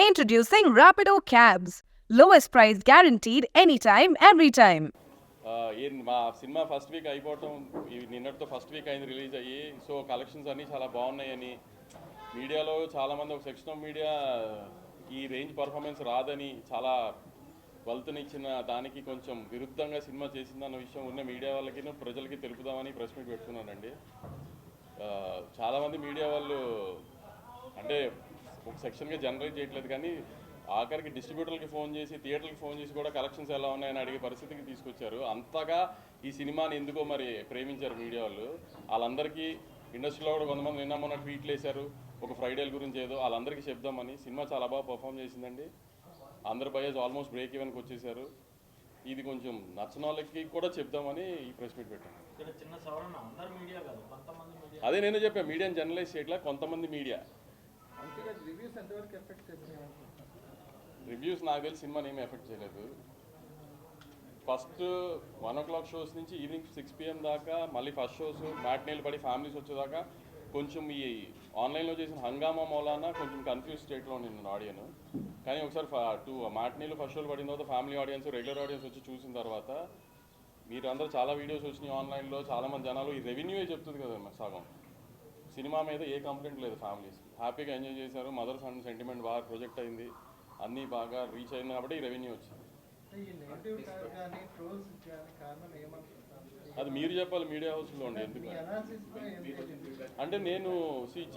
Introducing Rapido Cabs. Lowest price guaranteed anytime, every time. మా cinema first week అయిపోవటం నిన్నటితో first week అయింది release అయ్యి. సో కలెక్షన్స్ అన్నీ చాలా బాగున్నాయని మీడియాలో చాలామంది ఒక సెక్షన్ ఆఫ్ మీడియా ఈ రేంజ్ పర్ఫార్మెన్స్ రాదని చాలా వల్తునిచ్చిన దానికి కొంచెం విరుద్ధంగా సినిమా చేసిందన్న విషయం ఉన్న మీడియా వాళ్ళకి ప్రజలకి తెలుపుదామని ప్రెస్ మీట్ పెట్టుకున్నానండి. చాలామంది మీడియా వాళ్ళు అంటే ఒక సెక్షన్గా జనరేట్ చేయట్లేదు కానీ ఆఖరికి డిస్ట్రిబ్యూటర్లకి ఫోన్ చేసి థియేటర్కి ఫోన్ చేసి కూడా కలెక్షన్స్ ఎలా ఉన్నాయని అడిగే పరిస్థితికి తీసుకొచ్చారు. అంతగా ఈ సినిమాని ఎందుకో మరి ప్రేమించారు మీడియా వాళ్ళు. వాళ్ళందరికీ ఇండస్ట్రీలో కూడా కొంతమంది నిన్న మొన్న ట్వీట్లు వేశారు ఒక ఫ్రైడేల గురించి ఏదో, వాళ్ళందరికీ చెప్దామని. సినిమా చాలా బాగా పర్ఫామ్ చేసిందండి. అందరి బయస్ ఆల్మోస్ట్ బ్రేక్ ఈవెన్కి వచ్చేసారు. ఇది కొంచెం నచ్చిన వాళ్ళకి కూడా చెప్దామని ఈ ప్రెస్ మీట్ పెట్టాను. అదే నేను చెప్పాను, మీడియాని జర్నలైజ్ చేయట్లా, కొంతమంది మీడియా. రివ్యూస్ నాకు తెలిసి సినిమాని ఏమి ఎఫెక్ట్ చేయలేదు. ఫస్ట్ 1 o'clock షోస్ నుంచి ఈవినింగ్ 6 PM దాకా, మళ్ళీ ఫస్ట్ షోస్ మ్యాట్నీలు పడి ఫ్యామిలీస్ వచ్చేదాకా కొంచెం ఈ ఆన్లైన్లో చేసిన హంగామా మూలాన కొంచెం కన్ఫ్యూజ్ స్టేట్లో నిన్న ఆడియన్. కానీ ఒకసారి మ్యాట్నీలు ఫస్ట్ షోలు పడిన తర్వాత ఫ్యామిలీ ఆడియన్స్ రెగ్యులర్ ఆడియన్స్ వచ్చి చూసిన తర్వాత మీరు అందరూ చాలా వీడియోస్ వచ్చినాయి ఆన్లైన్లో, చాలామంది జనాలు ఈ రెవెన్యూయే చెప్తుంది కదా సగం. సినిమా మీద ఏ కంప్లైంట్ లేదు, ఫ్యామిలీస్ హ్యాపీగా ఎంజాయ్ చేశారు. మదర్ సన్ సెంటిమెంట్ బాగా ప్రొజెక్ట్ అయింది, అన్నీ బాగా రీచ్ అయింది కాబట్టి ఈ రెవెన్యూ వచ్చింది. అది మీరు చెప్పాలి మీడియా హౌస్లో ఉండి. ఎందుకు అంటే నేను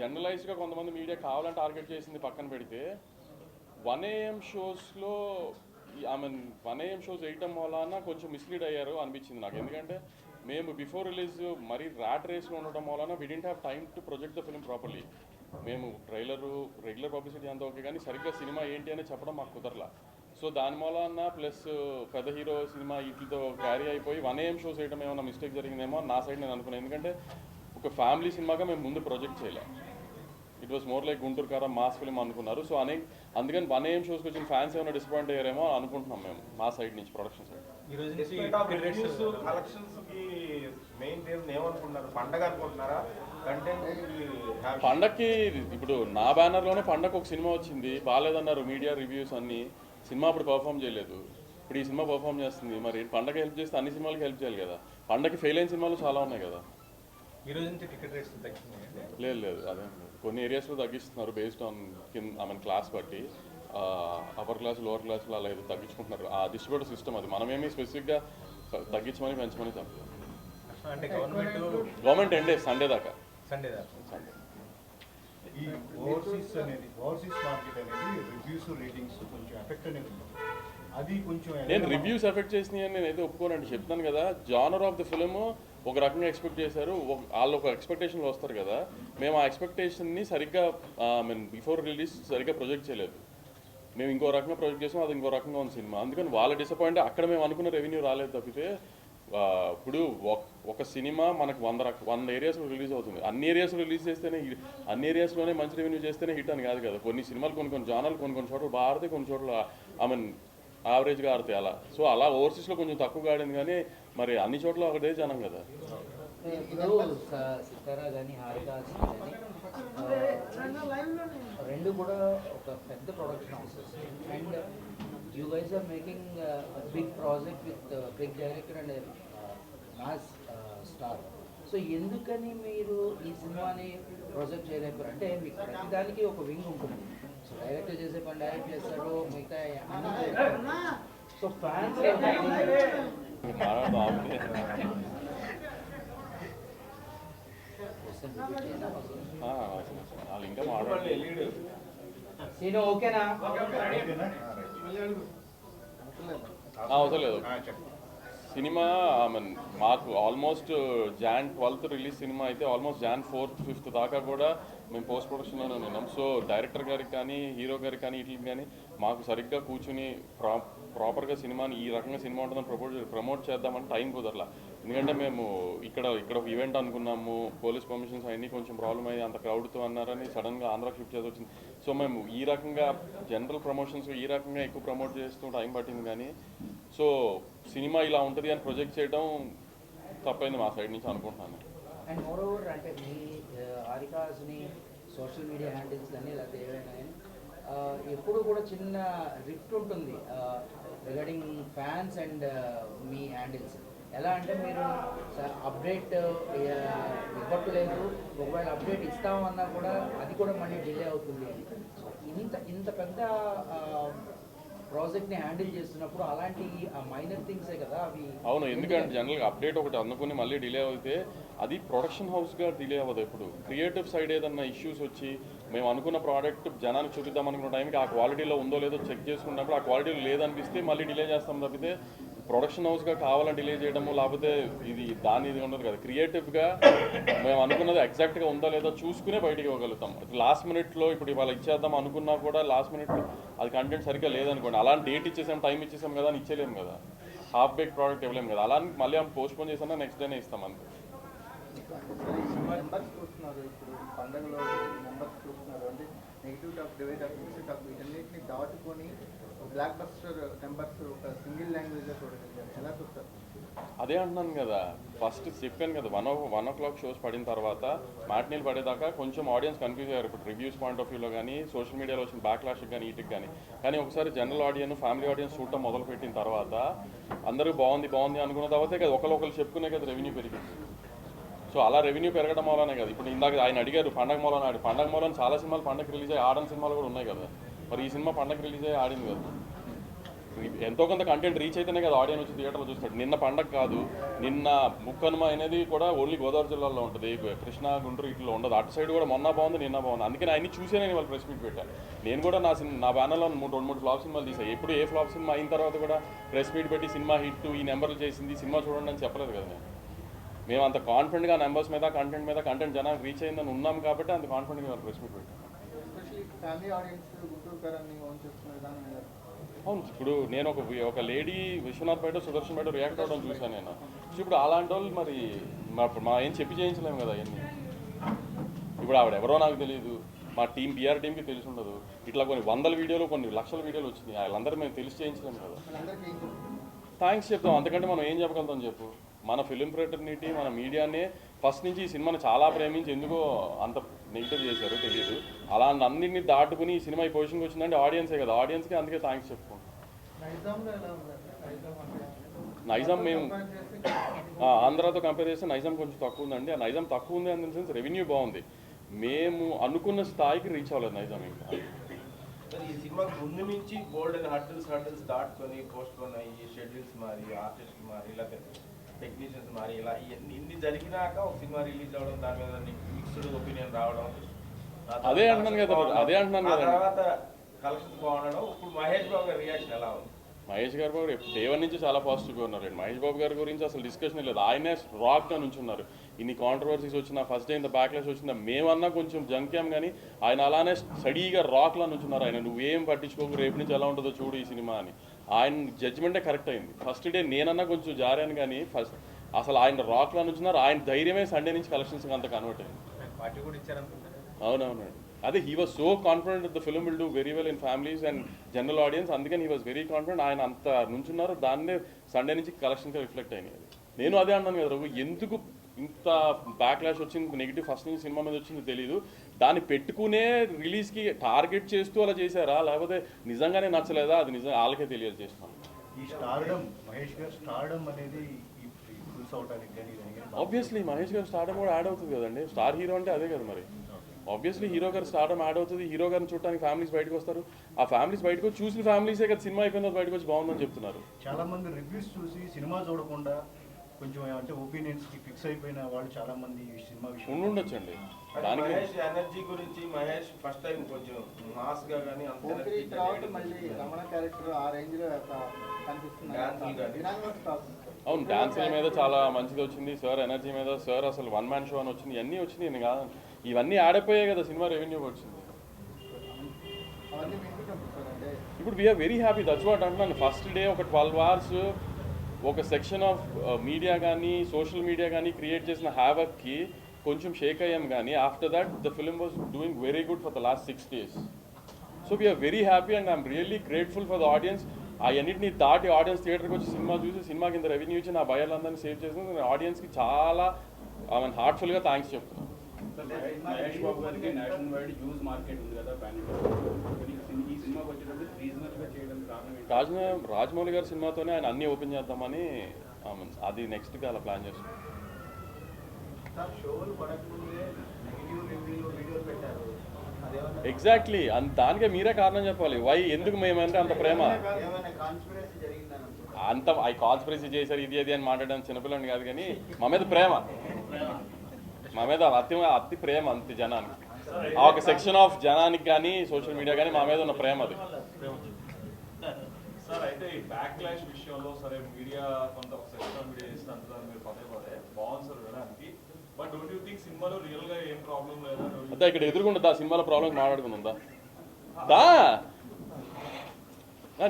జనరలైజ్డ్గా కొంతమంది మీడియా కావాలని టార్గెట్ చేసింది పక్కన పెడితే 1 AM షోస్లో ఐ 1 AM షోస్ వేయటం వలన కొంచెం మిస్లీడ్ అయ్యారు అనిపించింది నాకు. ఎందుకంటే మేము బిఫోర్ రిలీజ్ మరీ ర్యాట్ రేస్లో ఉండటం వలన we didn't have time to project the film properly. మేము ట్రైలరు రెగ్యులర్ పబ్లిసిటీ అంతా ఓకే కానీ సరిగ్గా సినిమా ఏంటి అని చెప్పడం మాకు కుదరలా. సో దాని మూలన ప్లస్ పెద్ద హీరో సినిమా వీటితో క్యారీ అయిపోయి 1 AM షోస్ వేయడం ఏమైనా మిస్టేక్ జరిగిందేమో నా సైడ్ నేను అనుకున్నాను. ఎందుకంటే ఒక ఫ్యామిలీ సినిమాగా మేము ముందు ప్రొజెక్ట్ చేయలేం. It was more like Guntur కారం మాస్ ఫిల్మ్ అనుకున్నారు. సో అందుకని 1 AM షోస్కి వచ్చిన ఫ్యాన్స్ ఏమైనా డిసప్పాయింట్ అయ్యారేమో అనుకుంటున్నాం మేము మా సైడ్ నుంచి, ప్రొడక్షన్ సైడ్. పండక్కి ఇప్పుడు నా బ్యానర్లోనే పండగ ఒక సినిమా వచ్చింది, బాగాలేదన్నారు మీడియా రివ్యూస్ అన్నీ. సినిమా అప్పుడు పర్ఫామ్ చేయలేదు, ఇప్పుడు ఈ సినిమా పర్ఫామ్ చేస్తుంది. మరి పండగ హెల్ప్ చేస్తే అన్ని సినిమాలకి హెల్ప్ చేయాలి కదా. పండగకి ఫెయిల్ అయిన సినిమాలు చాలా ఉన్నాయి కదా. లేదు లేదు అదే కొన్ని ఏరియాస్లో తగ్గిస్తున్నారు బేస్డ్ ఆన్ క్లాస్ బట్టి. అప్పర్ క్లాస్ లోవర్ క్లాస్లో అలా ఏదో తగ్గించుకుంటున్నారు. ఆ డిస్ట్రిబ్యూటర్ సిస్టమ్ అది. మనమేమి స్పెసిఫిక్గా తగ్గించమని పెంచమని చెప్పలేదు. గవర్నమెంట్ ఎండ్ సండే దాకా. సండే ఈ ఓవర్సీస్ మార్కెట్ అనేది రివ్యూస్ రేటింగ్స్ కొంచెం ఎఫెక్ట్ అనేది ఉంది. అది కొంచెం నేను రివ్యూస్ ఎఫెక్ట్ చేసినాయి అని నేనైతే ఒప్పుకోనండి. చెప్తాను కదా, జానర్ ఆఫ్ ద ఫిల్మ్ ఒక రకంగా ఎక్స్పెక్ట్ చేశారు, వాళ్ళు ఒక ఎక్స్పెక్టేషన్లో వస్తారు కదా. మేము ఆ ఎక్స్పెక్టేషన్ని సరిగ్గా బిఫోర్ రిలీజ్ సరిగ్గా ప్రొజెక్ట్ చేయలేదు. మేము ఇంకో రకంగా ప్రొజెక్ట్ చేసాం, అది ఇంకో రకంగా ఉంది సినిమా. అందుకని వాళ్ళ డిసప్పాయింట్. అక్కడ మేము అనుకున్న రెవెన్యూ రాలేదు తప్పితే. ఇప్పుడు ఒక సినిమా మనకు 100 ఏరియాస్లో రిలీజ్ అవుతుంది. అన్ని ఏరియాస్లో రిలీజ్ చేస్తేనే, అన్ని ఏరియాస్లోనే మంచి రెవెన్యూ చేస్తేనే హిట్ అని కాదు కదా. కొన్ని సినిమాలు కొన్ని జానర్లు కొన్ని చోట్ల బాగా ఆడితే, కొన్ని చోట్ల యావరేజ్గా ఆడితే అలా. సో అలా ఓవర్సీస్లో కొంచెం తక్కువగా ఆడింది కానీ మరి అన్ని చోట్ల ఒకటే జనం కదా. సితారా కానీ హారిక రెండు కూడా ఒక పెద్ద production houses. And you guys are making big project with big director and mass star. So ఎందుకని మీరు ఈ సినిమాని ప్రొజెక్ట్ చేయలేకపోయారు? అంటే మీకు ప్రతిదానికి ఒక వింగ్ ఉంటుంది. సో డైరెక్టర్ చేసే పని డైరెక్ట్ చేస్తాడు, మిగతా సో ఫ్యాన్స్ వాళ్ళు ఇంకా మాట్లాడలేదు. ఓకేనా? అవసరం లేదు. సినిమా మాకు almost Jan 12th release cinema అయితే ఆల్మోస్ట్ Jan 4th 5th దాకా కూడా మేము పోస్ట్ ప్రొడక్షన్లోనే ఉన్నాం. సో డైరెక్టర్ గారికి కానీ హీరో గారికి కానీ వీటికి కానీ మాకు సరిగ్గా కూర్చుని ప్రాపర్గా సినిమాని ఈ రకంగా సినిమా ఉంటుందని ప్రమోట్ చేద్దామని టైం కుదరలా. ఎందుకంటే మేము ఇక్కడ ఒక ఈవెంట్ అనుకున్నాము, పోలీస్ పర్మిషన్స్ అవన్నీ కొంచెం ప్రాబ్లం అయ్యి అంత క్రౌడ్తో అన్నారని సడన్గా ఆంధ్రాకి షిఫ్ట్ చేసి వచ్చింది. సో మేము ఈ రకంగా జనరల్ ప్రమోషన్స్ ఈ రకంగా ఎక్కువ ప్రమోట్ చేస్తూ టైం పట్టింది. కానీ సో సినిమా ఇలా ఉంటుంది అని ప్రొజెక్ట్ చేయడం తప్పైంది మా సైడ్ నుంచి అనుకుంటున్నాను. అండ్ మోర్ ఓవర్ అంటే మీ హారికాస్ని సోషల్ మీడియా హ్యాండిల్స్ కానీ లేకపోతే ఏవైనా ఎప్పుడు కూడా చిన్న రిఫ్ట్ ఉంటుంది regarding fans and me handles. ఎలా అంటే మీరు అప్డేట్ ఇవ్వట్లేదు, ఒకవేళ అప్డేట్ ఇస్తామన్నా కూడా అది కూడా మళ్ళీ డిలే అవుతుంది అని. సో ఇంత పెద్ద ప్రాజెక్ట్ని హ్యాండిల్ చేస్తున్నప్పుడు అలాంటి మైనర్ థింగ్సే కదా అవి. అవును, ఎందుకంటే జనరల్గా అప్డేట్ ఒకటి అందుకుని మళ్ళీ డిలే అయితే అది ప్రొడక్షన్ హౌస్గా డిలే అవ్వదు. ఎప్పుడు క్రియేటివ్ సైడ్ ఏదన్నా ఇష్యూస్ వచ్చి మేము అనుకున్న ప్రోడక్ట్ జనానికి చూపిద్దాం అనుకున్న టైంకి ఆ క్వాలిటీలో ఉందో లేదో చెక్ చేసుకున్నప్పుడు ఆ క్వాలిటీలో లేదనిపిస్తే మళ్ళీ డిలే చేస్తాం తప్పితే ప్రొడక్షన్ హౌస్గా కావాలని డిలే చేయడము లేకపోతే ఇది ఉండదు కదా. క్రియేటివ్గా మేము అనుకున్నది ఎగ్జాక్ట్గా ఉందో లేదో చూసుకునే బయటికి ఇవ్వగలుగుతాం. లాస్ట్ మినిట్లో ఇప్పుడు ఇవాళ ఇచ్చేద్దాం అనుకున్నా కూడా లాస్ట్ మినిట్లో అది కంటెంట్ సరిగ్గా లేదనుకోండి, అలాంటి డేట్ ఇచ్చేసాం టైం ఇచ్చేసాం కదా అని ఇచ్చేలేము కదా, హాఫ్ బేక్ ప్రోడక్ట్ ఇవ్వలేము కదా. అలా మళ్ళీ పోస్ట్ పోన్ చేసినా నెక్స్ట్ డేనే ఇస్తాం అంతే. మెంబర్స్ చూస్తున్నారు, ఇప్పుడు పండుగలో మెంబర్స్ చూస్తున్నారు అంటే negative talk, divide talk, mixed talk వీటన్నిటిని దాటుకొని బ్లాక్ బస్టర్ నెంబర్స్ ఒక సింగిల్ లాంగ్వేజ్లో చూడగలిగారు. ఎలా చూస్తారు? అదే అంటున్నాను కదా, ఫస్ట్ చెప్పాను కదా 1 o'clock షోస్ పడిన తర్వాత మ్యాట్నీలు పడేదాకా కొంచెం ఆడియన్స్ కన్ఫ్యూజ్ అయ్యారు. ఇప్పుడు రివ్యూస్ పాయింట్ ఆఫ్ వ్యూలో కానీ సోషల్ మీడియాలో వచ్చిన బ్యాక్ లాష్కి కానీ వీటికి కానీ ఒకసారి జనరల్ ఆడియన్స్ ఫ్యామిలీ ఆడియన్స్ చూడటం మొదలుపెట్టిన తర్వాత అందరూ బాగుంది అనుకున్న తర్వాతే కదా ఒకరు చెప్పుకునే కదా రెవెన్యూ పెరిగింది. సో అలా రెవెన్యూ పెరగడం వల్లనే కదా. ఇప్పుడు ఇందాక ఆయన అడిగారు పండగ మూలన చాలా సినిమాలు పండగ రిలీజ్ అయ్యి ఆడని సినిమాలు కూడా ఉన్నాయి కదా. మరి ఈ సినిమా పండగ రిలీజ్ అయ్యి ఆడింది కదా. ఎంతో కొంత కంటెంట్ రీచ్ అయితేనే కదా ఆడియన్స్ వచ్చి థియేటర్లో చూస్తాడు. నిన్న పండగ కాదు, నిన్న ముక్కనుమ అనేది కూడా ఓన్లీ గోదావరి జిల్లాలో ఉంటుంది, కృష్ణా గుంటూరు ఇట్లో ఉండదు. అటు సైడ్ కూడా మొన్న బాగుంది నిన్న బాగుంది. అందుకని అన్ని చూసే నేను వాళ్ళు ప్రెస్ మీట్ పెట్టాను. నేను కూడా నా బ్యానర్లో 2-3 ఫ్లాప్ సినిమాలు తీసాను. ఎప్పుడు ఏ ఫ్లాప్ సినిమా అయిన తర్వాత కూడా ప్రెస్ మీట్ పెట్టి సినిమా హిట్ ఈ నెంబర్లు చేసింది సినిమా చూడండి అని చెప్పలేదు కదా. మేము అంత కాన్ఫిడెంట్గా నెంబర్స్ మీద కంటెంట్ జనానికి రీచ్ అయిందని ఉన్నాం కాబట్టి అంత కాన్ఫిడెంట్గా వాళ్ళు ప్రెస్ మీట్ పెట్టాను. ఎస్పెషల్లీ ఫ్యామిలీ ఆడియన్స్ గుంటూరు కరాన్ని ఓన్ చేస్తున్న విధానం మీద. అవును, ఇప్పుడు నేను ఒక లేడీ విశ్వనాథ్ బయట సుదర్శన్ బయట రియాక్ట్ అవ్వడం చూశాను నేను. ఇప్పుడు అలాంటి వాళ్ళు మరి మా ఏం చెప్పి చేయించలేము కదా అవన్నీ. ఇప్పుడు ఆవిడ ఎవరో నాకు తెలియదు, మా బీఆర్ టీంకి తెలిసి ఉండదు. ఇట్లా కొన్ని 100 వీడియోలు కొన్ని లక్షల వీడియోలు వచ్చినాయి, వాళ్ళందరూ మేము తెలిసి చేయించలేము కదా. థ్యాంక్స్ చెప్తాం, అంతకంటే మనం ఏం చెప్పగలుగుతాం చెప్పు. మన ఫిలిం ఫ్రెటర్నిటీ మన మీడియానే ఫస్ట్ నుంచి ఈ సినిమాని చాలా ప్రేమించి ఎందుకో అంత నెగిటివ్ చేశారు తెలియదు. అలా అన్నింటినీ దాటుకుని ఈ సినిమా ఈ పొజిషన్కి వచ్చిందంటే ఆడియన్సే కదా. ఆడియన్స్కి అందుకే థ్యాంక్స్ చెప్పుకోండి. నైజాం మేము ఆంధ్రాతో కంపేర్ చేస్తే నైజాం కొంచెం తక్కువ ఉందండి. ఆ నైజాం తక్కువ ఉంది అన్న సెన్స్ రెవెన్యూ బాగుంది, మేము అనుకున్న స్థాయికి రీచ్ అవ్వలేదు నైజాం. ఇంకా ఈ సినిమాకి ముందు నుంచి బోల్డ్ అండ్ హర్డిల్స్ దాటుకొని పోస్ట్ పోన్ అయ్యి షెడ్యూల్స్ మారి ఆర్టిస్టులు మారి ఇలా టెక్నీషియన్స్ మారి ఇలా ఇన్ని జరిగినాక ఒక సినిమా రిలీజ్ అవ్వడం, దాని మీద మిక్స్డ్ ఒపీనియన్ రావడం, అదే అంటున్నాను కదా. తర్వాత కలెక్షన్స్ బాగుండడం. ఇప్పుడు మహేష్ బాబు గారి రియాక్షన్ ఎలా ఉంది? మహేష్ గారు బాబు డే 1 నుంచి చాలా పాజిటివ్గా ఉన్నారండి. మహేష్ బాబు గారి గురించి అసలు డిస్కషన్ లేదు. ఆయనే రాక్గా నుంచున్నారు. ఇన్ని కాంట్రవర్సీస్ వచ్చినా ఫస్ట్ డే ఇంత బ్యాక్లాష్ వచ్చినా మేమన్నా కొంచెం జంక్యాం, కానీ ఆయన అలానే స్టడీగా రాక్లా నుంచున్నారు. ఆయన నువ్వేం పట్టించుకోకు, రేపు నుంచి ఎలా ఉంటుందో చూడు ఈ సినిమా అని. ఆయన జడ్జిమెంటే కరెక్ట్ అయింది. ఫస్ట్ డే నేనన్నా కొంచెం జారాను, కానీ అసలు ఆయన రాక్లా నుంచున్నారు. ఆయన ధైర్యమే సండే నుంచి కలెక్షన్స్ అంత కన్వర్ట్ అయింది. అవునవునండి, అదే he was so confident the film will do very well in families and general audience. అందుకని హీ వాజ్ వెరీ కాన్ఫిడెంట్. ఆయన అంత నుంచున్నారు, దాన్నే సండే నుంచి కలెక్షన్గా రిఫ్లెక్ట్ అయినాయి. నేను అదే అన్నాను కదా రఘు, ఎందుకు ఇంత బ్యాక్లాష్ వచ్చింది, నెగిటివ్ ఫస్ట్ నుంచి సినిమా మీద వచ్చింది తెలియదు. దాన్ని పెట్టుకునే రిలీజ్కి టార్గెట్ చేస్తూ అలా చేశారా, లేకపోతే నిజంగానే నచ్చలేదా, అది నిజంగా వాళ్ళకే తెలియదు చేస్తున్నాను. ఈ స్టార్డమ్ మహేష్ గారు స్టార్డమ్ అనేది ఫుల్స్ అవడానికి కానీ ఆబ్వియస్లీ మహేష్ గారు స్టార్డమ్ కూడా యాడ్ అవుతుంది కదండి. స్టార్ హీరో అంటే అదే కదా మరి. ఆబ్వియస్లీ హీరో గారు స్టార్డమ్ యాడ్ అవుతుంది. హీరో గారిని చూడడానికి ఫ్యామిలీస్ బయటకు వస్తారు. ఆ ఫ్యామిలీస్ బయటకు వచ్చి చూసిన ఫ్యామిలీసే కదా సినిమా అయిపోయిన బయటకు వచ్చి బాగుందని చెప్తున్నారు. చాలా మంది రివ్యూస్ చూసి సినిమా చూడకుండా కొంచెం అంటే ఒపీనియన్స్కి ఫిక్స్ అయిపోయిన వాళ్ళు చాలా మంది ఈ సినిమా విషయం ఉండొచ్చండి. దానికి మహేష్ ఎనర్జీ గురించి మహేష్ ఫస్ట్ టైం కొంచెం మాస్ గా కానీ మళ్ళీ రమణ క్యారెక్టర్ ఆ రేంజ్ లో కనిపిస్తుంది. అవును, డాన్సుల మీద చాలా మంచిది వచ్చింది. సార్ ఎనర్జీ మీద, సార్ అసలు 1 man షో అని వచ్చింది, ఇవన్నీ వచ్చింది. నేను కాదు, ఇవన్నీ ఆడపోయాయి కదా సినిమా రెవెన్యూ వచ్చింది. ఇప్పుడు we are very happy. That's what అంటున్నాను. ఫస్ట్ డే ఒక 12 hours ఒక సెక్షన్ ఆఫ్ మీడియా కానీ సోషల్ మీడియా కానీ క్రియేట్ చేసిన హ్యావక్కి కొంచెం షేక్ అయ్యాం, కానీ after that the film was doing very good for the last 6 days. So we are very happy and I'm really grateful for the audience. అవన్నింటినీ దాటి ఆడియన్స్ థియేటర్కి వచ్చి సినిమా చూసి సినిమాకి ఇంత రెవెన్యూ ఇచ్చి నా భయాలందరినీ సేవ్ చేసిన ఆడియన్స్కి చాలా హార్ట్ఫుల్గా థ్యాంక్స్ చెప్తున్నాను. మహేష్ బాబు గారికి నేషనల్ వైడ్ యూజ్ మార్కెట్ ఉంది కదా, సినిమాకి వచ్చేటప్పుడు రీజనల్గా చేయడం కారణం రాజమౌళి గారి సినిమాతోనే ఆయన అన్నీ ఓపెన్ చేద్దామని అది నెక్స్ట్కి అలా ప్లాన్ చేస్తున్నాం. సార్ షోలు పడకముందే నెగిటివ్ రివ్యూలు వీడియోలు పెట్టారు, అదేమన్నా ఎగ్జాక్ట్లీ దానికే మీరే కారణం చెప్పాలి. వై ఎందుకు మేమంటే అంత ప్రేమ, ఏమైనా కాన్స్పిరసీ జరిగిందని అనుకుంటున్నాను. అంత ఐ కాన్స్పిరసీ చేశారు ఇది అది అని మాట్లాడడానికి చిన్నపిల్లని కాదు, కానీ మా మీద ప్రేమ, మా మీద అతి ప్రేమ అంతే జనానికి. ఆ ఒక సెక్షన్ ఆఫ్ జనానికి కానీ సోషల్ మీడియా కానీ మా మీద ఉన్న ప్రేమ అది. సార్ అయితే ఈ బ్యాక్ క్లాష్ విషయంలో సరే మీడియా కొంత సెక్షన్ మీడియా చేసిన అంటున్నారు మీరు పదే బాగుంది సార్ వినడానికి. బట్ డోంట్ యూ థింక్ సినిమాలో రియల్ గా ఏం ప్రాబ్లం లేదా? అదే ఇక్కడ ఎదురుకుంటుందా సినిమాలో ప్రాబ్లం మాట్లాడుకుందా? దా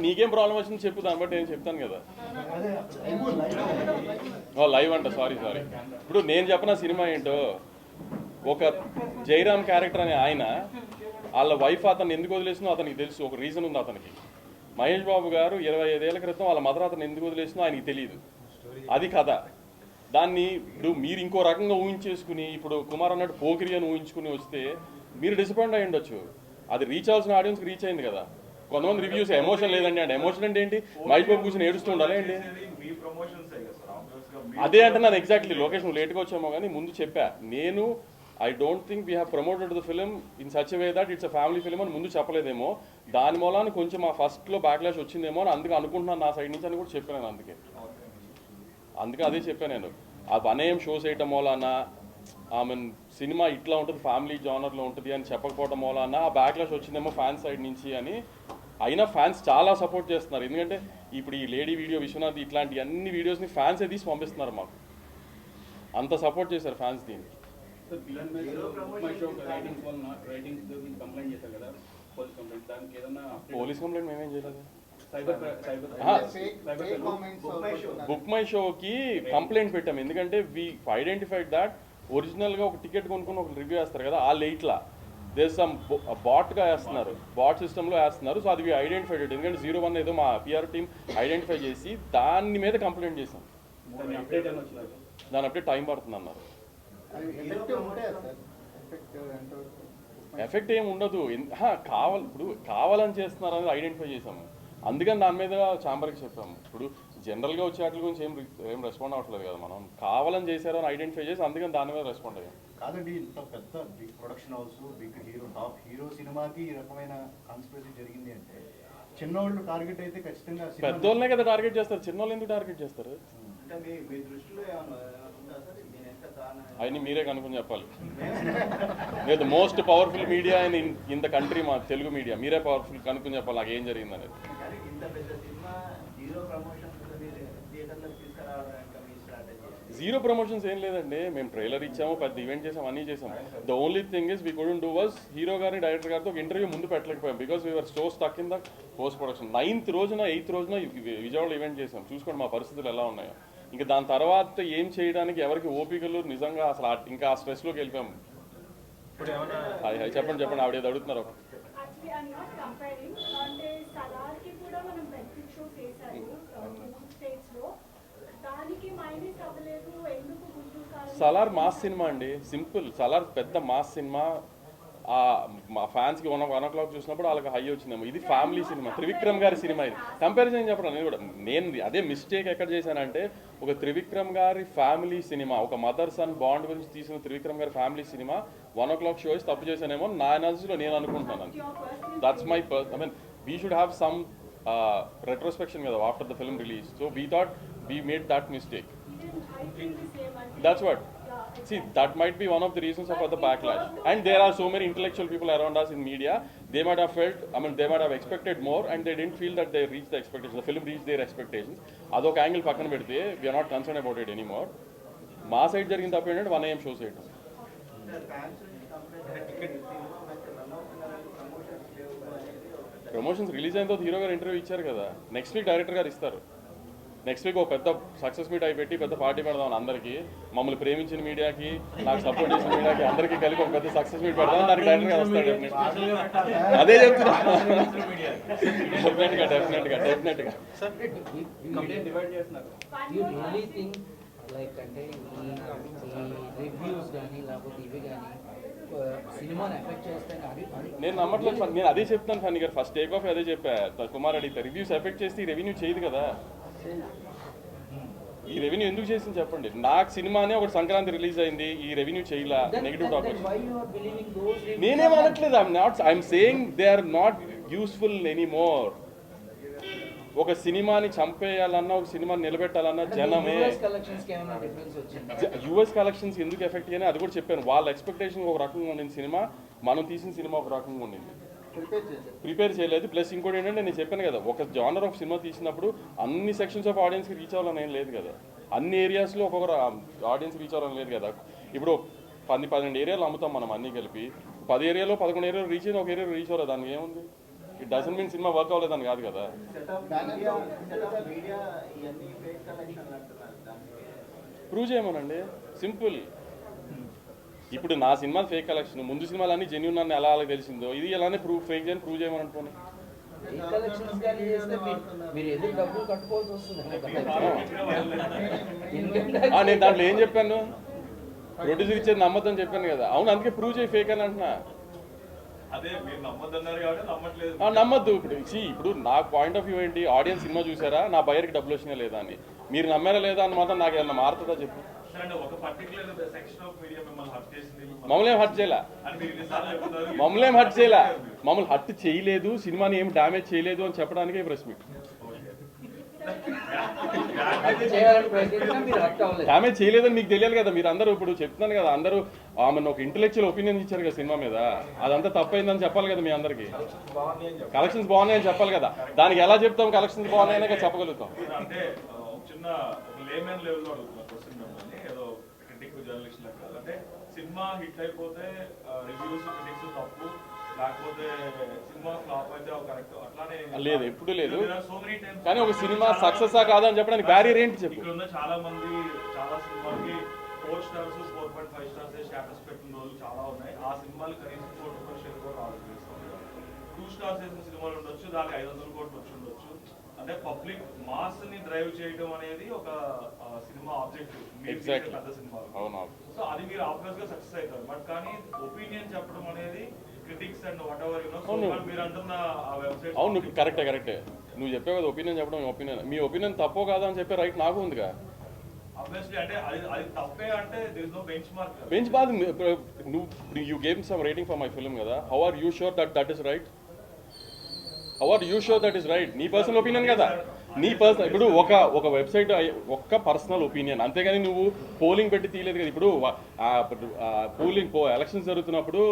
నీకేం ప్రాబ్లం వచ్చింది చెప్పు, దాన్ని బట్టి నేను చెప్తాను కదా. లైవ్ అంట, సారీ. ఇప్పుడు నేను చెప్పిన సినిమా ఏంటో, ఒక జైరామ్ క్యారెక్టర్ అనే ఆయన వాళ్ళ వైఫ్ అతను ఎందుకు వదిలేసినో అతనికి తెలుసు, ఒక రీజన్ ఉంది అతనికి. మహేష్ బాబు గారు 25 ఏళ్ల క్రితం వాళ్ళ మదర్ అతను ఎందుకు వదిలేసినో ఆయనకి తెలియదు, అది కథ. దాన్ని ఇప్పుడు మీరు ఇంకో రకంగా ఊహించేసుకుని ఇప్పుడు కుమార్ అన్నట్టు పోకిరి అని ఊహించుకుని వస్తే మీరు డిసప్పాయింట్ అయ్యి ఉండొచ్చు. అది రీచ్ అవ్వాల్సిన ఆడియన్స్కి రీచ్ అయింది కదా. కొంతమంది రివ్యూస్ ఎమోషన్ లేదండి అంటే, ఎమోషన్ అంటే ఏంటి? మహేష్ బాబు కూర్చొని ఏడుస్తూ ఉండాలి ఏంటి? మీ ప్రమోషన్స్ అదే అంటే నాది ఎగ్జాక్ట్లీ లొకేషన్ లేట్గా వచ్చామో కానీ ముందు చెప్పా నేను. I don't think we have promoted the film in such way that it's a family film అని ముందు చెప్పలేదేమో, దాని మూలాన్ని కొంచెం ఆ ఫస్ట్లో బ్యాక్లాష్ వచ్చిందేమో అని అందుకే అనుకుంటున్నాను నా సైడ్ నుంచి అని కూడా చెప్పాను. అందుకే అదే చెప్పాను నేను. ఆ 1 AM షోస్ వేయటం మూలాన సినిమా ఇట్లా ఉంటుంది ఫ్యామిలీ జానర్లో ఉంటుంది అని చెప్పకపోవడం మూలాన ఆ బ్యాక్లాష్ వచ్చిందేమో ఫ్యాన్స్ సైడ్ నుంచి అని. అయినా ఫ్యాన్స్ చాలా సపోర్ట్ చేస్తున్నారు, ఎందుకంటే ఇప్పుడు ఈ లేడీ వీడియో విశ్వనాథ్ ఇట్లాంటి అన్ని వీడియోస్ని ఫ్యాన్సే తీసి పంపిస్తున్నారు మాకు. అంత సపోర్ట్ చేశారు ఫ్యాన్స్ దీనికి. పోలీస్ కంప్లైంట్ మేమేం చేయలేదు. బుక్ మై షోకి కంప్లైంట్ పెట్టాము, ఎందుకంటే వీ ఐడెంటిఫైడ్ దాట్ ఒరిజినల్గా ఒక టికెట్ కొనుక్కొని ఒక రివ్యూ వేస్తారు కదా, ఆ లేట్లా దేశం బాట్గా వేస్తున్నారు, బాట్ సిస్టంలో వేస్తున్నారు. సో అది వీ ఐడెంటిఫైడ్, ఎందుకంటే 01 ఏదో మా పిఆర్ టీమ్ ఐడెంటిఫై చేసి దాని మీద కంప్లైంట్ చేసాం. దాని అప్డేట్ టైం పడుతుంది అన్నారు. ఎఫెక్ట్ ఏమి ఉండదు, ఇప్పుడు కావాలని చేస్తున్నారు అనేది ఐడెంటిఫై చేసాము, అందుకని దాని మీద ఛాంబర్కి చెప్పాము. ఇప్పుడు జనరల్గా వచ్చే వాటి గురించి ఏం రెస్పాండ్ అవ్వట్లేదు కదా, మనం కావాలని చేశారు అని ఐడెంటిఫై చేసి అందుకని దాని మీద రెస్పాండ్ అయ్యాం. కాదండి, ఇంత పెద్ద big production house, big hero, top hero సినిమాకి ఈ రకమైన కాన్స్పిరసీ జరిగింది అంటే చిన్నోళ్ళు టార్గెట్ అయితే ఖచ్చితంగా పెద్దోళ్ళనే కదా టార్గెట్ చేస్తారు, చిన్నోళ్ళు ఎందుకు టార్గెట్ చేస్తారు? మీ దృష్టిలో ఏమన్నా ఉందా సార్ దీని ఎంత కారణం? అవన్నీ మీరే కనుక్కొని చెప్పాలి. లేదు most powerful media in the country మా తెలుగు మీడియా, మీరే పవర్ఫుల్ కనుక్కొని చెప్పాలి నాకు ఏం జరిగింది అనేది. ఇంత పెద్ద సినిమా జీరో ప్రమోషన్ థియేటర్లకు తీసుకురావడానికి మీ స్ట్రాటజీ? జీరో ప్రమోషన్స్ ఏం లేదండి, మేము ట్రైలర్ ఇచ్చాము, పెద్ద ఈవెంట్ చేసాము, అన్నీ చేసాం. The only thing is we couldn't do was hero గారిని డైరెక్టర్ గారితో ఒక ఇంటర్వ్యూ ముందు పెట్టలేకపోయాం, because we are so stuck in the post production. 9th రోజున 8th రోజున విజయవాడలో ఈవెంట్ చేసాం, చూసుకోండి మా పరిస్థితులు ఎలా ఉన్నాయో. ఇంకా దాని తర్వాత ఏం చేయడానికి ఎవరికి ఓపికలు నిజంగా అసలు ఇంకా ఆ స్ట్రెస్లోకి వెళ్ళిపోయాము. చెప్పండి ఆవిడ ఏదో అడుగుతున్నారు. సలార్ మాస్ సినిమా అండి, సింపుల్. సలార్ పెద్ద మాస్ సినిమా, మా ఫ్యాన్స్కి 1 o'clock చూసినప్పుడు వాళ్ళకి హై వచ్చిందేమో. ఇది ఫ్యామిలీ సినిమా, త్రివిక్రమ్ గారి సినిమా. ఇది కంపారిజన్ చెప్పడం నేను అదే మిస్టేక్ ఎక్కడ చేశానంటే, ఒక త్రివిక్రమ్ గారి ఫ్యామిలీ సినిమా, ఒక మదర్ సన్ బాండ్ గురించి తీసిన త్రివిక్రమ్ గారి ఫ్యామిలీ సినిమా 1 o'clock షో తప్పు చేశానేమో నా ఎనాలిసిస్లో నేను అనుకుంటున్నాను. That's my I mean we should have some retrospection కదా after the film release. So we thought we made that mistake. That's what. See, that might be one of the reasons of the backlash. And there are so many intellectual people around us in media. They might have felt, they might have expected more, and they didn't feel that they reached the expectations. The film reached their expectations. Adok angle pakkana pedte, we are not concerned about it anymore. మా side జరిగిన తప్పు ఏంటంటే 1 AM shows వేయటం. Promotions release అయిన తర్వాత hero గారు interview ఇచ్చారు కదా, నెక్స్ట్ వీక్ డైరెక్టర్ గారు ఇస్తారు. నెక్స్ట్ వీక్ ఒక పెద్ద సక్సెస్ మీట్ అయిపెట్టి పెద్ద పార్టీ పెడదాం అందరికీ, మమ్మల్ని ప్రేమించిన మీడియాకి, నాకు సపోర్ట్ చేసిన మీడియాకి అందరికీ కలిపి ఒక పెద్ద సక్సెస్ మీట్ పెడదాం. దానికి డైరెక్టర్ గారు వస్తాడు. అదే చెప్తున్నా, డెఫినెట్గా. లైక్ అంటే ఈ రివ్యూస్ కానీ లేకపోతే ఇవి కానీ సినిమాని ఎఫెక్ట్ చేస్తే నేను నమ్మట్లేదు ఫన్, నేను అదే చెప్తాను ఫన్నీ గారు, ఫస్ట్ టేక్ ఆఫ్ అదే చెప్పా, కుమార్ అడిగితే రివ్యూస్ ఎఫెక్ట్ చేస్తే ఈ రెవెన్యూ చేయదు కదా, ఈ రెవెన్యూ ఎందుకు చేసింది చెప్పండి. నాకు సినిమానే ఒక సంక్రాంతి రిలీజ్ అయింది, ఈ రెవెన్యూ చేయలా, నెగిటివ్ టాక్ నేనేం అనట్లేదు. I'm saying they are not useful anymore. ఒక సినిమాని చంపేయాలన్నా, ఒక సినిమాని నిలబెట్టాలన్నా జనమే. యూఎస్ కలెక్షన్స్ ఎందుకు ఎఫెక్ట్ అని అది కూడా చెప్పాను. వాళ్ళ ఎక్స్పెక్టేషన్ ఒక రకంగా ఉండింది సినిమా, మనం తీసిన సినిమా ఒక రకంగా ఉండింది, ప్రిపేర్ చేయలేదు. ప్లస్ ఇంకోటి ఏంటంటే నేను చెప్పాను కదా, ఒక జానర్ ఆఫ్ సినిమా తీసినప్పుడు అన్ని సెక్షన్స్ ఆఫ్ ఆడియన్స్కి రీచ్ అవ్వాలని ఏం లేదు కదా, అన్ని ఏరియాస్లో ఒక్కొక్క ఆడియన్స్ రీచ్ అవ్వాలని లేదు కదా. ఇప్పుడు 10-12 ఏరియాలు అమ్ముతాం మనం అన్నీ కలిపి, 10 ఏరియాలో 11 ఏరియాలో రీచ్ అయిన ఒక ఏరియా రీచ్ అవ్వలేదు, దానికి ఏముంది? It doesn't mean cinema work అవ్వలేదని కాదు కదా. ప్రూవ్ చేయమనండి, సింపుల్. ఇప్పుడు నా సినిమా ఫేక్ కలెక్షన్, ముందు సినిమాలన్నీ జెన్యూన్ అని ఎలా తెలిసిందో, ఇది ఎలానే ఫేక్ చేయని ప్రూవ్ చేయమని అనుకోండి. నేను దాంట్లో ఏం చెప్పాను, ప్రొడ్యూసర్ ఇచ్చేది నమ్మద్దని చెప్పాను కదా. అవును, అందుకే ప్రూవ్ చేయి ఫేక్ అని అంటున్నా. నమ్మద్దు. ఇప్పుడు నా పాయింట్ ఆఫ్ వ్యూ ఏంటి, ఆడియన్స్ సినిమా చూసారా, నా బయర్కి డబ్బులు వచ్చినా లేదా అని, మీరు నమ్మారా లేదా అని మాత్రం నాకు ఏమన్నా మారుతుందా చెప్పు. మమ్మల్ని ఏం హర్ట్ చేయలే, మమ్మల్ని హర్ట్ చేయలేదు, సినిమాని ఏం డ్యామేజ్ చేయలేదు అని చెప్పడానికే ప్రెస్ మీట్. డ్యామేజ్ చేయలేదని మీకు తెలియాలి కదా, మీరు అందరూ ఇప్పుడు చెప్తున్నాను కదా, అందరూ ఆమెను ఒక ఇంటెలెక్చువల్ ఒపీనియన్ ఇచ్చారు కదా సినిమా మీద, అదంతా తప్పైందని చెప్పాలి కదా మీ అందరికి. కలెక్షన్స్ బాగున్నాయని చెప్పాలి కదా, దానికి ఎలా చెప్తాం కలెక్షన్స్ బాగున్నాయనే కదా చెప్పగలుగుతాం. సినిమా హిట్ అయిపోతే రివ్యూస్ క్రిటిక్స్ తప్పు, లేకపోతే సినిమా ఫ్లాప్ అయితే కరెక్ట్, అట్లానే లేదు, ఎప్పుడు లేదు. కానీ ఒక సినిమా సక్సెస్ కాదా అని చెప్పడానికి బ్యారియర్ ఏంటి చెప్పు. ఇక్కడ ఉన్న చాలా మంది చాలా సినిమాకి 4 స్టార్స్ 4.5 స్టార్స్ స్టేటస్ పెట్టిన రోజులు చాలా ఉన్నాయి. ఆ సినిమాలు కనీసం 1 కోటి షేర్ కూడా రావాలి. 2 స్టార్స్ వేసిన సినిమాలు ఉండొచ్చు, దానికి 500 కోట్లు వచ్చి ఉండొచ్చు. అంటే పబ్లిక్ మాస్ ని డ్రైవ్ చేయడం అనేది ఒక సినిమా ఆబ్జెక్టివ్ పెద్ద సినిమా. సో అది మీరు ఆబ్వియస్ గా సక్సెస్ అవుతారు. బట్ కానీ ఒపీనియన్ చెప్పడం అనేది క్రిటిక్స్ అండ్ వాట్ ఎవర్ మీరు అంటున్న ఆ వెబ్సైట్. అవును, కరెక్టే నువ్వు చెప్పావు కదా, ఒపీనియన్ చెప్పడం మీ ఒపీనియన్ తప్పో కాదా అని చెప్పే రైట్ నాకు ఉందిగా. ఆబ్వియస్లీ అంటే అది తప్పే అంటే there is no benchmark. Benchmark నువ్వు you gave some rating for my film కదా, how are you sure that is right? How are you sure that is right? నీ పర్సనల్ ఒపీనియన్ కదా, నీ personal. ఇప్పుడు ఒక website ఒక్క personal opinion, అంతేగాని నువ్వు పోలింగ్ పెట్టి తీయలేదు కదా. ఇప్పుడు ఎలక్షన్స్ జరుగుతున్నప్పుడు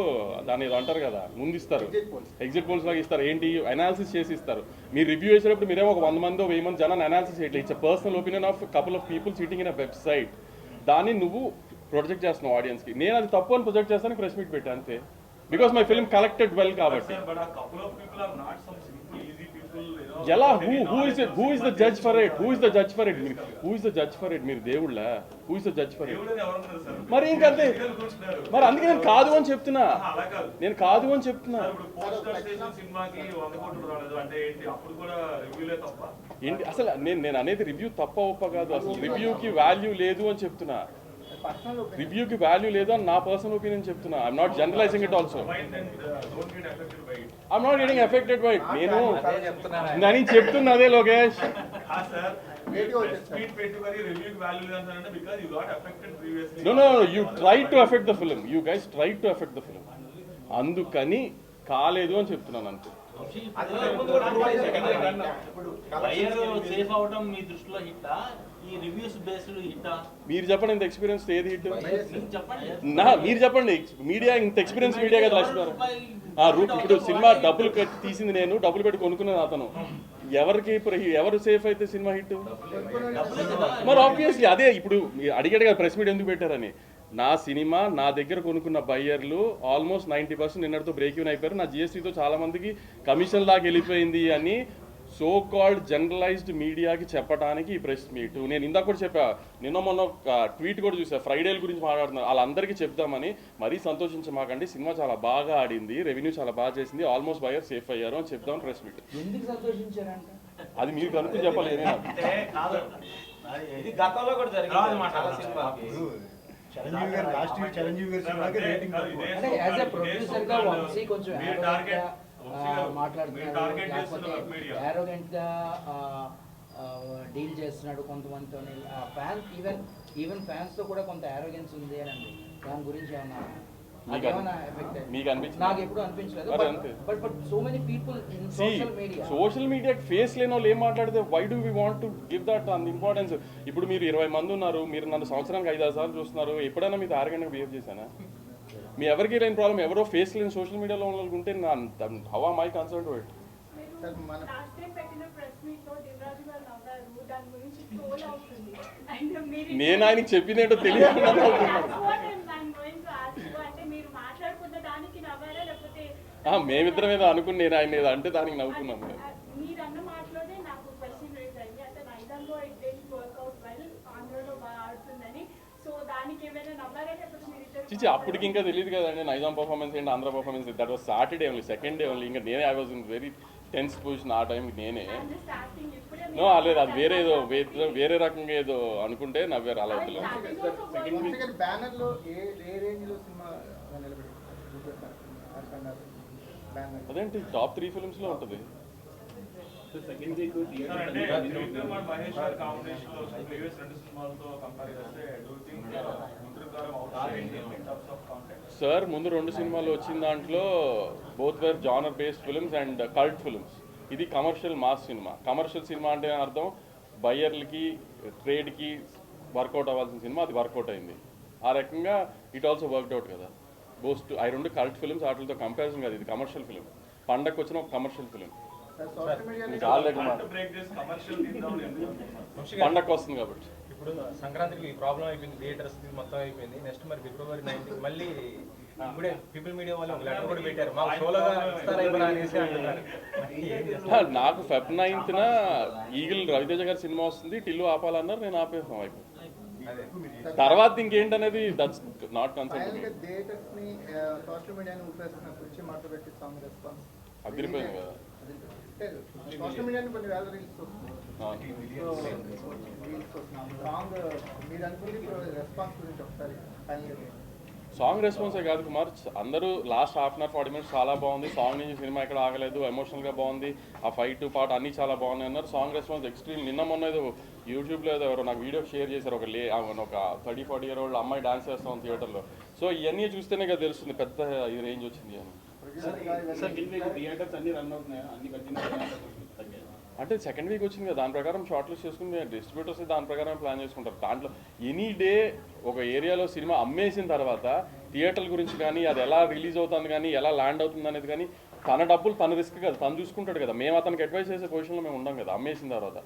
దాన్ని అంటారు కదా, ముందు ఇస్తారు, ఎగ్జిట్ పోల్స్ లాగా ఇస్తారు, ఏంటి అనాలిసిస్ చేసి ఇస్తారు. మీరు రివ్యూ చేసేటప్పుడు మీరేమో ఒక 100 మందో 1000 మంది జనాన్ని అనాలిసిస్ చేయట్లేదు. It's personal opinion of couple of people sitting in a website. దాన్ని నువ్వు ప్రొజెక్ట్ చేస్తున్నావు ఆడియన్స్కి. నేను అది తప్పు అని ప్రొజెక్ట్ చేస్తాను, ప్రెస్ మీట్ పెట్టా అంతే, because my film collected well కాబట్టి. ఎలా who is the judge for it? Who is the judge for it? మీరు దేవుళ్ళా? Who is the judge for it? మరి ఇంకంతే. మరి అందుకే నేను కాదు అని చెప్తున్నా, ఏంటి అసలు నేను అనేది రివ్యూ తప్ప ఒప్ప కాదు, అసలు రివ్యూకి వాల్యూ లేదు అని చెప్తున్నా. రివ్యూకి వాల్యూ లేదు అని నా పర్సనల్ ఒపీనియన్ చెప్తున్నా. I'm not generalising it also. I'm not getting affected by it. నేను చెప్తున్నదే Lokesh. No, you tried to affect the film. You guys tried to affect the film. అందుకని కాలేదు అని చెప్తున్నాను అంతే. మీరు చెప్పండి, ఇంత ఎక్స్పీరియన్స్ ఏది హిట్? మీరు చెప్పండి. మీడియా ఇంత ఎక్స్పీరియన్స్ మీడియా కదా లక్ష్మీ. ఇప్పుడు సినిమా డబ్బులు పెట్టి తీసింది నేను, డబ్బులు పెట్టి కొనుక్కున్నది అతను. ఎవరు సేఫ్ అయితే సినిమా హిట్? మరి ఆబ్వియస్లీ అదే. ఇప్పుడు అడిగాడు కదా ప్రెస్ మీట్ ఎందుకు పెట్టారని. నా సినిమా నా దగ్గర కొనుక్కున్న బయ్యర్లు ఆల్మోస్ట్ 90% నిన్నటితో బ్రేక్ ఈవెన్ అయిపోయారు. నా జిఎస్టీతో చాలా మందికి కమిషన్ లాగా వెళ్ళిపోయింది అని సో కాల్డ్ జనరలైజ్డ్ మీడియాకి చెప్పడానికి ఈ ప్రెస్ మీట్. నేను ఇందాక కూడా చెప్పా, నిన్న మొన్న ట్వీట్ కూడా చూసా, ఫ్రైడేల గురించి మాట్లాడుతున్నారు, వాళ్ళందరికీ చెప్దామని. మరీ సంతోషించమాకండి, సినిమా చాలా బాగా ఆడింది, రెవెన్యూ చాలా బాగా చేసింది, ఆల్మోస్ట్ బయర్ సేఫ్ అయ్యారు అని చెప్దాం ప్రెస్ మీట్. అది మీరు కనుక్కుని చెప్పాలి. చిరంజీవి గారు లాస్ట్ ఇయర్ చిరంజీవి గారి సినిమాకి రేటింగ్ అంటే యాజ్ ఎ ప్రొడ్యూసర్ గా వంశీ కొంచెం arrogant గా మాట్లాడుతున్నారు, లేకపోతే arrogant గా డీల్ చేస్తున్నాడు కొంతమందితో. ఫ్యాన్స్ ఈవెన్ ఫ్యాన్స్ తో కూడా కొంత arrogance ఉంది అని అండి. దాని గురించి ఏమన్నా మీకు అనిపించింది? నాకు ఎప్పుడు అనిపించలేదు. But so many people in social media face లేని వాళ్ళు ఏం మాట్లాడితే why do we want to give that అంత ఇంపార్టెన్స్? ఇప్పుడు మీరు 20 మంది ఉన్నారు, మీరు నన్ను సంవత్సరానికి 5-6 సార్లు చూస్తున్నారు, ఎప్పుడైనా మీతో ఆరోగ్యంగా బిహేవ్ చేశానా? మీ ఎవరికి లేని ప్రాబ్లం ఎవరో ఫేస్ లేని సోషల్ మీడియాలో ఉంటే how am I concern to it? నేను ఆయనకి చెప్పిందేంటో తెలియదు. మేమిద్దరం ఏదో అనుకుని నేను ఆయన ఏదో అంటే దానికి నవ్వుకున్నాను. చిచి అప్పటికి ఇంకా తెలియదు కదండి నైజాం పర్ఫార్మెన్స్ ఏంటి, Andhra performance. That was Saturday only, second day only. ఇంకా నేనే I was in very tense position ఆ టైంకి. నేనే నో లేదు, అది వేరే ఏదో వేరే రకంగా ఏదో అనుకుంటే నవ్వారు. అలా వద్దు. అదేంటి టాప్ 3 ఫిల్మ్స్ లో ఉంటుంది. మహేష్ గారి కాంబినేషన్ లో ప్రీవియస్ 2 సినిమాలతో కంపేర్ చేస్తే సార్ ముందు 2 సినిమాలు వచ్చిన దాంట్లో both were genre based films and cult films. ఇది commercial mass cinema. Commercial cinema అంటే అర్థం బయ్యర్లకి ట్రేడ్కి వర్కౌట్ అవ్వాల్సిన సినిమా, అది వర్కౌట్ అయింది. ఆ రకంగా ఇట్ ఆల్సో వర్క్డ్ అవుట్ కదా. బోస్ట్ ఆ 2 కల్ట్ ఫిల్మ్స్ వాటితో కంపారిజన్ కాదు. ఇది కమర్షియల్ ఫిల్మ్, పండగకి వచ్చిన ఒక కమర్షియల్ ఫిల్మ్. పండగకి వస్తుంది కాబట్టి. ఇప్పుడు సంక్రాంతికి ప్రాబ్లం అయిపోయింది, థియేటర్స్ మొత్తం అయిపోయింది. నెక్స్ట్ మరి February 19 మళ్ళీ ఇప్పుడే పీపుల్ మీడియా వాళ్ళు ఒక లెటర్ కూడా పెట్టారు, మాకు సోలోగా ఇస్తారా అనేసి అంటున్నారు. నాకు Feb 9th ఈగిల్ రవితేజ గారి సినిమా వస్తుంది, టిల్లు ఆపాలన్నారు, నేను ఆపేసాం. అయిపోయింది. తర్వాత ఇంకేంటనేది దట్స్ నాట్ కన్సర్న్. అదిరిపోయింది కదా. సోషల్ మీడియాని కొన్ని వేల రీల్స్ వస్తున్నాయి. మీరు అనుకుంటే రెస్పాన్స్ గురించి ఒకసారి సాంగ్ రెస్పాన్సే కాదు కుమార్, అందరూ last half an hour 40 minutes చాలా బాగుంది, సాంగ్ నుంచి సినిమా ఎక్కడ ఆగలేదు, ఎమోషనల్గా బాగుంది, ఆ ఫైట్ పార్ట్ అన్నీ చాలా బాగున్నాయి అన్నారు. Song response extreme. నిన్న మొన్న ఏదో యూట్యూబ్లో ఏదో ఎవరో నాకు వీడియో షేర్ చేశారు, ఒక 30-40 year old అమ్మాయి డాన్స్ చేస్తాం థియేటర్లో. సో ఇవన్నీ చూస్తేనే కదా తెలుస్తుంది పెద్ద ఈ రేంజ్ వచ్చింది అని. థియేటర్స్ అన్ని రన్ అవుతున్నాయా? అన్ని అంటే సెకండ్ వీక్ వచ్చింది కదా, దాని ప్రకారం షార్ట్ లిస్ట్ చేసుకుని డిస్ట్రిబ్యూటర్స్ దాని ప్రకారం ప్లాన్ చేసుకుంటారు. దాంట్లో ఎనీ డే ఒక ఏరియాలో సినిమా అమ్మేసిన తర్వాత థియేటర్ల గురించి కానీ, అది ఎలా రిలీజ్ అవుతుంది కానీ, ఎలా ల్యాండ్ అవుతుంది అనేది కానీ, తన డబ్బులు తన రిస్క్ కదా, తను చూసుకుంటాడు కదా. మేము అతనికి అడ్వైస్ చేసే పొజిషన్లో మేము ఉండం కదా. అమ్మేసిన తర్వాత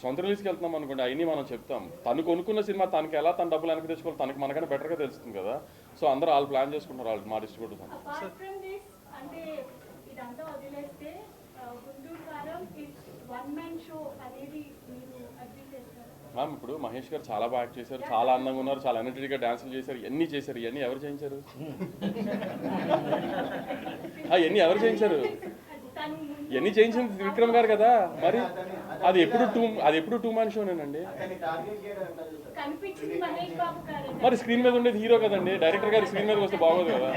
సొంత రిలీజ్కి వెళ్తున్నాం అనుకోండి, అవన్నీ మనం చెప్తాం. తను కొనుక్కున్న సినిమా తనకి ఎలా తన డబ్బులు వెనక్కి తెచ్చుకోవాలి తనకి మనకన్నా బెటర్గా తెలుస్తుంది కదా. సో అందరూ వాళ్ళు ప్లాన్ చేసుకుంటారు, వాళ్ళు మా డిస్ట్రిబ్యూటర్స్. మ్యామ్ ఇప్పుడు మహేష్ గారు చాలా బాగా యాక్ట్ చేశారు, చాలా అందంగా ఉన్నారు, చాలా ఎనర్జెటిక్గా డాన్సులు చేశారు, ఇవన్నీ చేశారు. ఇవన్నీ ఎవరు చేయించారు? ఇవన్నీ ఎవరు చేయించారు? ఇవన్నీ చేయించింది త్రివిక్రమ్ గారు కదా. మరి అది ఎప్పుడు టూ మ్యాన్ షోనేనండి. మరి స్క్రీన్ మీద ఉండేది హీరో కదండి, డైరెక్టర్ గారు స్క్రీన్ మీదకి వస్తే బాగోదు కదా.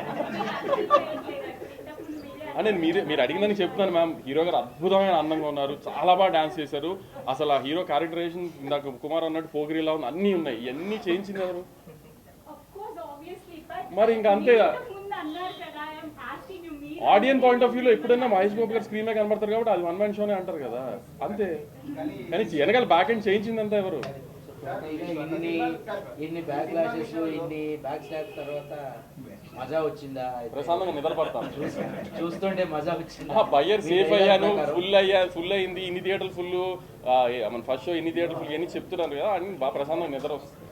నేను మీరు అడిగిందని చెప్తున్నాను మ్యామ్. హీరో గారు అద్భుతమైన అందంగా ఉన్నారు, చాలా బాగా డాన్స్ చేశారు. అసలు ఆ హీరో క్యారెక్టరైజేషన్ ఇందాక కుమార్ అన్నట్టు పోగిరిలా ఉంది, అన్నీ ఉన్నాయి. ఇవన్నీ చేయించింది ఎవరు? మరి ఇంకా అంతే. ఆడియన్స్ పాయింట్ ఆఫ్ వ్యూలో ఎప్పుడైనా మహేష్ బాబు గారు స్క్రీన్ మీద కనబడతారు కాబట్టి అది 1 man షోనే అంటారు కదా, అంతే. కానీ వెనకాల బ్యాక్ అండ్ చేయించిందంతా ఎవరు? ఇన్ని బ్యాక్ లాషెస్, ఇన్ని బ్యాక్ స్టాప్స్ తర్వాత మజా వచ్చిందా? ప్రశాంతంగా నిద్రపడతాను చూస్తుంటే మజా వచ్చింది. బయ్యర్ సేఫ్ అయ్యాను, ఫుల్ అయింది, ఇన్ని థియేటర్లు ఫుల్, మన ఫస్ట్ షో ఇన్ని థియేటర్లు ఫుల్, ఇవన్నీ చెప్తున్నారు కదా, అని బాగా ప్రశాంతంగా నిద్ర వస్తుంది.